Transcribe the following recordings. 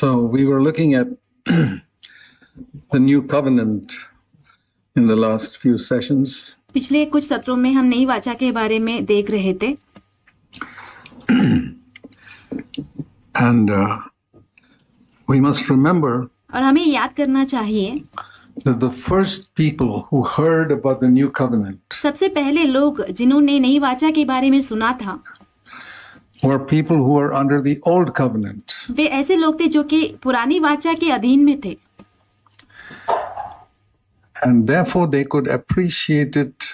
So we were looking at the new covenant in the last few sessions. पिछले कुछ सत्रों में हम नई वाचा के बारे में देख रहे थे And we must remember और हमें याद करना चाहिए that the first people who heard about the new covenant सबसे पहले लोग जिन्होंने नई वाचा के बारे में सुना था were people who were under the old covenant. वे ऐसे लोग थे जो कि पुरानी वाचा के अधीन में थे And therefore they could appreciate it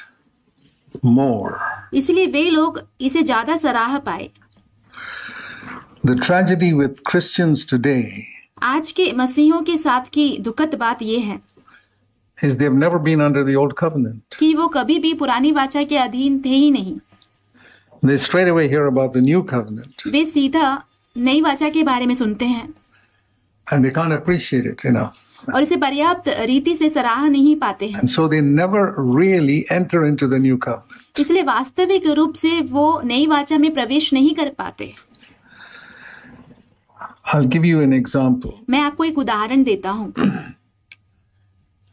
more. इसलिए वे लोग इसे ज्यादा सराह पाए. The tragedy with Christians today आज के मसीहों के साथ की दुखद बात यह है is they've never been under the old covenant. कि वो कभी भी पुरानी वाचा के अधीन थे ही नहीं. They straight away hear about the new covenant वे सीधा नई वाचा के बारे में सुनते हैं and they can't appreciate it enough. और इसे पर्याप्त रीति से सराह नहीं पाते हैं. And so they never really enter into the new covenant. इसलिए वास्तविक रूप से वो नई वाचा में प्रवेश नहीं कर पाते. I'll give you an example. मैं आपको एक उदाहरण देता हूँ.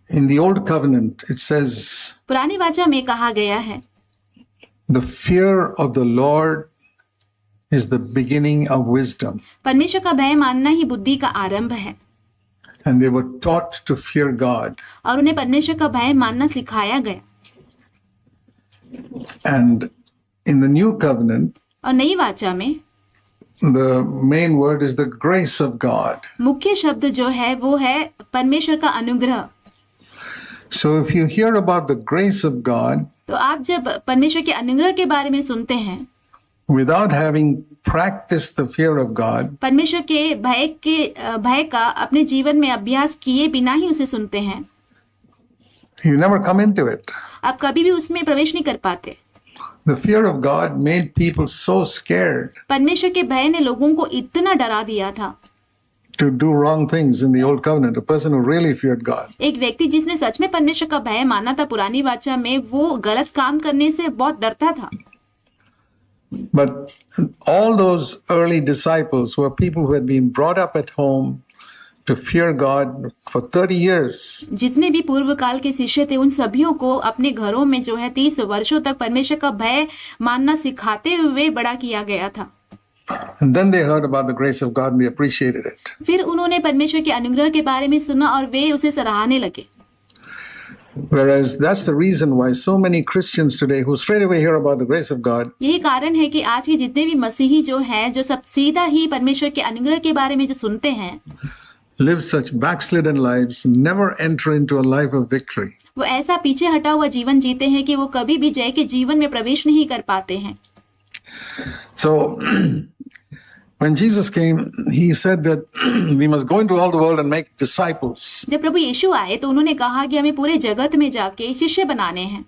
In the old covenant, it says, पुरानी वाचा में कहा गया है the fear of the Lord is the beginning of wisdom. परमेश्वर का भय मानना ही बुद्धि का आरंभ है. And they were taught to fear God. और उन्हें परमेश्वर का भय मानना सिखाया गया. And in the new covenant, और नई वाचा में the main word is the grace of God. मुख्य शब्द जो है वो है परमेश्वर का अनुग्रह. So if you hear about the grace of God तो आप जब परमेश्वर के अनुग्रह के बारे में सुनते हैं without having practiced the fear of God, परमेश्वर के भय का अपने जीवन में अभ्यास किए बिना ही उसे सुनते हैं you never come into it. आप कभी भी उसमें प्रवेश नहीं कर पाते. The fear of God made people so scared परमेश्वर के भय ने लोगों को इतना डरा दिया था. to do wrong things in the old covenant. A person who really feared God. एक व्यक्ति जिसने सच में परमेश्वर का भय माना था पुरानी वाचा में वो गलत काम करने से बहुत डरता था. But all those early disciples were people who had been brought up at home to fear God for 30 years. जितने भी पूर्व काल के शिष्य थे उन सभियों को अपने घरों में जो है 30 वर्षों तक परमेश्वर का भय मानना सिखाते हुए बड़ा किया गया था. And then they heard about the grace of God and they appreciated it. फिर उन्होंने परमेश्वर के अनुग्रह के बारे में सुना और वे उसे सराहने लगे. Whereas that's the reason why so many Christians today who straight away hear about the grace of God यही कारण है कि आज के जितने भी मसीही जो हैं जो सब सीधा ही परमेश्वर के अनुग्रह के बारे में जो सुनते हैं live such backslidden lives, never enter into a life of victory. वो ऐसा पीछे हटा हुआ जीवन जीते हैं कि वो कभी भी जय के जीवन में प्रवेश नहीं कर पाते हैं. So when Jesus came, he said that we must go into all the world and make disciples. जब प्रभु यीशु आए तो उन्होंने कहा कि हमें पूरे जगत में जाके शिष्य बनाने हैं.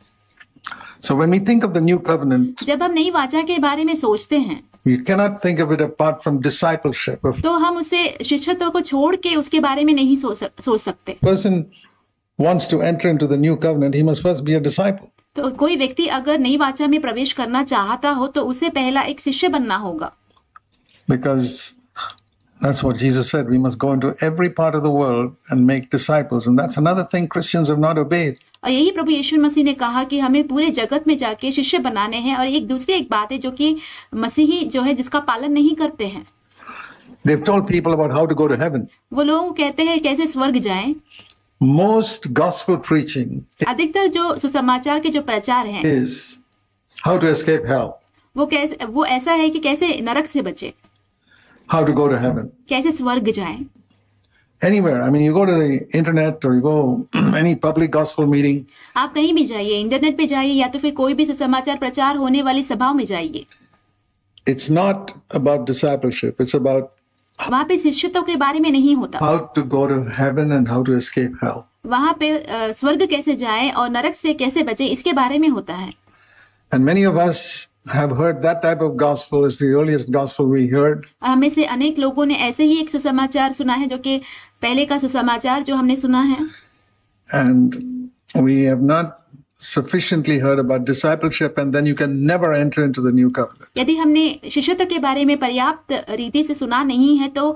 So when we think of the new covenant, जब हम नई वाचा के बारे में सोचते हैं we cannot think of it apart from discipleship. If तो हम उसे शिष्यत्व को छोड़ के उसके बारे में नहीं सोच सकते. a person wants to enter into the new covenant, he must first be a disciple. तो कोई व्यक्ति अगर नई वाचा में प्रवेश करना चाहता हो तो उसे पहला एक शिष्य बनना होगा. Because that's what Jesus said. We must go into every part of the world and make disciples. And that's another thing Christians have not obeyed. और यही प्रभु यीशु मसीह ने कहा कि हमें पूरे जगत में जाके शिष्य बनाने हैं. और एक दूसरी एक बात है जो कि मसीही जो है जिसका पालन नहीं करते हैं. They've told people about how to go to heaven. वो लोग कहते हैं कैसे स्वर्ग जाएं. Most gospel preaching अधिकतर जो सुसमाचार के जो प्रचार हैं is how to escape hell, वो ऐसा है कि कैसे नरक से बचे, how to go to heaven. कैसे स्वर्ग जाएं. Anywhere. I mean, you go to the internet or you go any public gospel meeting. आप कहीं भी जाइए, इंटरनेट पे जाइए या तो फिर कोई भी सुसमाचार प्रचार होने वाली सभाओं में जाइए. It's not about discipleship. It's about वहाँ पे शिष्यत्व के बारे में नहीं होता. how to go to heaven and how to escape hell. वहाँ पे स्वर्ग कैसे जाएं और नरक से कैसे बचे इसके बारे में होता है. And many of us have heard that type of gospel. It's the earliest gospel we heard. हमें से अनेक लोगों ने ऐसे ही एक सुसमाचार सुना है जो कि पहले का सुसमाचार जो हमने सुना है. And we have not sufficiently heard about discipleship, and then you can never enter into the new covenant. यदि हमने शिष्यत्व के बारे में पर्याप्त रीति से सुना नहीं है तो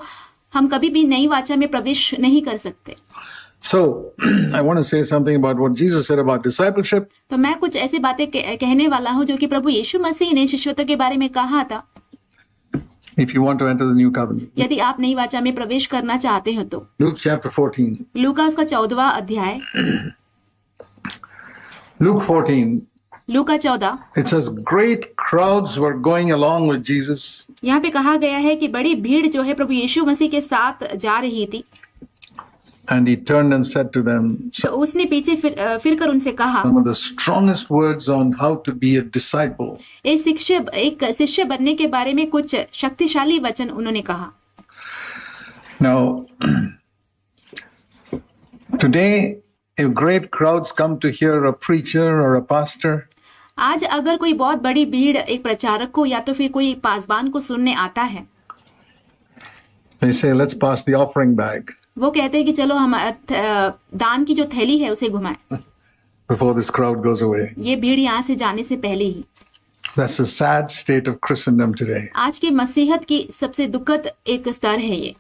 हम कभी भी नई वाचा में प्रवेश नहीं कर सकते। So, I want to say something about what Jesus said about discipleship. तो मैं कुछ ऐसी बातें कहने वाला हूँ जो कि प्रभु यीशु मसीह ने शिष्यत्व के बारे में कहा था। If you want to enter the new covenant. यदि आप नई वाचा में प्रवेश करना चाहते हो तो Luke chapter 14. लूका उसका 14वां अध्याय, Luke 14. Luka 14, It says great crowds were going along with Jesus. यहाँ पे कहा गया है कि बड़ी भीड़ जो है प्रभु यीशु मसीह के साथ जा रही थी। And he turned and said to them तो उसने पीछे फिर कर उनसे कहा, some of the strongest words on how to be a disciple. एक शिष्य बनने के बारे में कुछ शक्तिशाली वचन उन्होंने कहा। Now, today, if great crowds come to hear a preacher or a pastor, आज अगर कोई बहुत बड़ी भीड़ एक प्रचारक को या तो फिर कोई पासबान को सुनने आता है, they say, let's pass the offering bag वो कहते हैं कि चलो हम दान की जो थैली है उसे घुमाएं before this crowd goes away. ये भीड़ यहाँ से जाने से पहले ही। That's a sad state of Christendom today. आज की मसीहत की सबसे दुखद एक स्तर है ये,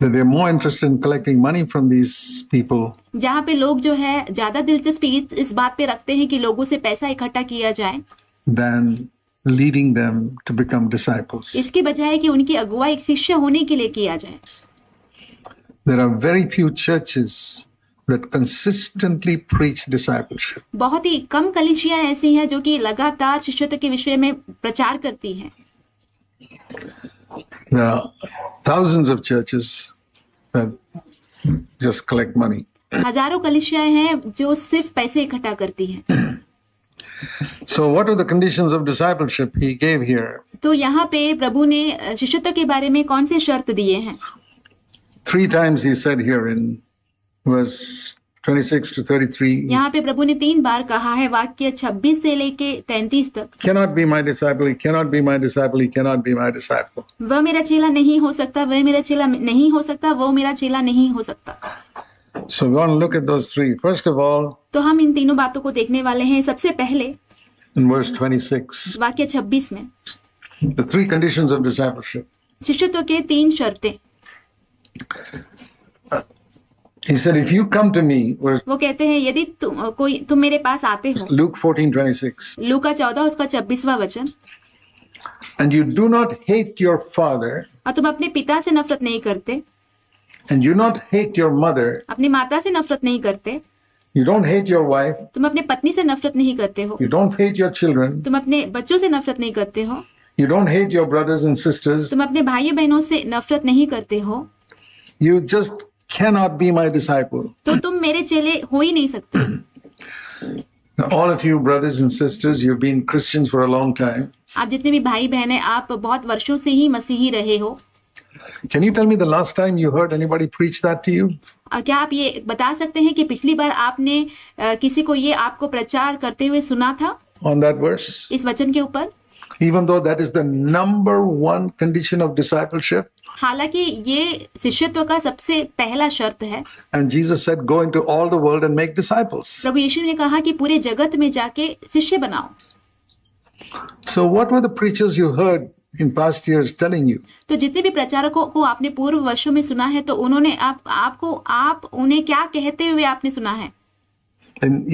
That they're more interested in collecting money from these people जहाँ पे लोग जो है ज्यादा दिलचस्पी इस बात पे रखते हैं कि लोगों से पैसा इकट्ठा किया जाए than leading them to become disciples. इसके बजाय कि उनकी अगुवाई एक शिष्य होने के लिए किया जाए। There are very few churches that consistently preach discipleship. बहुत ही कम कलीसियां ऐसी हैं जो कि लगातार शिष्यत्व के विषय में प्रचार करती हैं। There are thousands of churches that just collect money. हजारों कलीसियां हैं जो सिर्फ पैसे इकट्ठा करती हैं। So what are the conditions of discipleship he gave here? तो यहाँ पे प्रभु ने शिष्यत्व के बारे में कौन से शर्त दिए हैं? 3 times he said here in verse 26 to 33. यहाँ पे प्रभु ने 3 बार कहा है, वाक्य 26 से लेके 33 तक, Cannot be my disciple, he cannot be my disciple, he cannot be my disciple. वह मेरा चेला नहीं हो सकता, वह मेरा चेला नहीं हो सकता, वो मेरा चेला नहीं हो सकता। So we want to look at those 3. First of all, तो हम इन तीनों बातों को देखने वाले हैं। सबसे पहले in verse 26, वाक्य 26 में the 3 conditions of discipleship. शिष्यत्व के 3 शर्तें। He said, if you come to me, verse वो कहते हैं यदि तुम मेरे पास आते हो, Luke 14:26, लूका 14 उसका 26वां वचन, and you do not hate your father, और तुम अपने पिता से नफरत नहीं करते, and you not hate your mother, अपनी माता से नफरत नहीं करते, you don't hate your wife, तुम अपने पत्नी से नफरत नहीं करते हो, you don't hate your children, तुम अपने बच्चों से नफरत नहीं करते हो, you don't hate your brothers and sisters, तुम अपने भाइयों बहनों से नफरत नहीं करते हो, you just cannot be my disciple. तो तुम मेरे चेले हो ही नहीं सकते। Now, all of you brothers and sisters, you've been Christians for a long time. आप जितने भी भाई बहन हैं, आप बहुत वर्षों से ही मसीही रहे हो। Can you tell me the last time you heard anybody preach that to you? क्या आप ये बता सकते हैं कि पिछली बार आपने किसी को ये आपको प्रचार करते हुए सुना था On that verse? इस वचन के ऊपर? Even though that is the number 1 condition of discipleship. हालांकि ये शिष्यत्व का सबसे पहला शर्त है। And Jesus said, go into all the world and make disciples. प्रभु यीशु ने कहा कि पूरे जगत में जाके शिष्य बनाओ। So what were the preachers you heard in past years telling you? तो जितने भी प्रचारकों को आपने पूर्व वर्षों में सुना है, तो उन्होंने आप उन्हें क्या कहते हुए आपने सुना है? And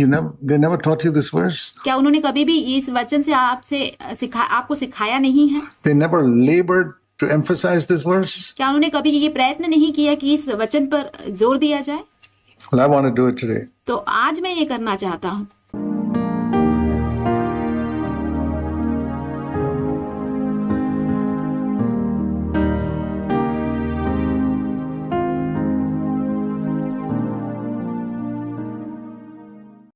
they never taught you this verse? क्या उन्होंने कभी भी इस वचन से आपको सिखाया नहीं है? They never labored to emphasize this verse? क्या उन्होंने कभी ये प्रयत्न नहीं किया कि इस वचन पर जोर दिया जाए? Well, I want to do it today. तो आज मैं ये करना चाहता हूँ।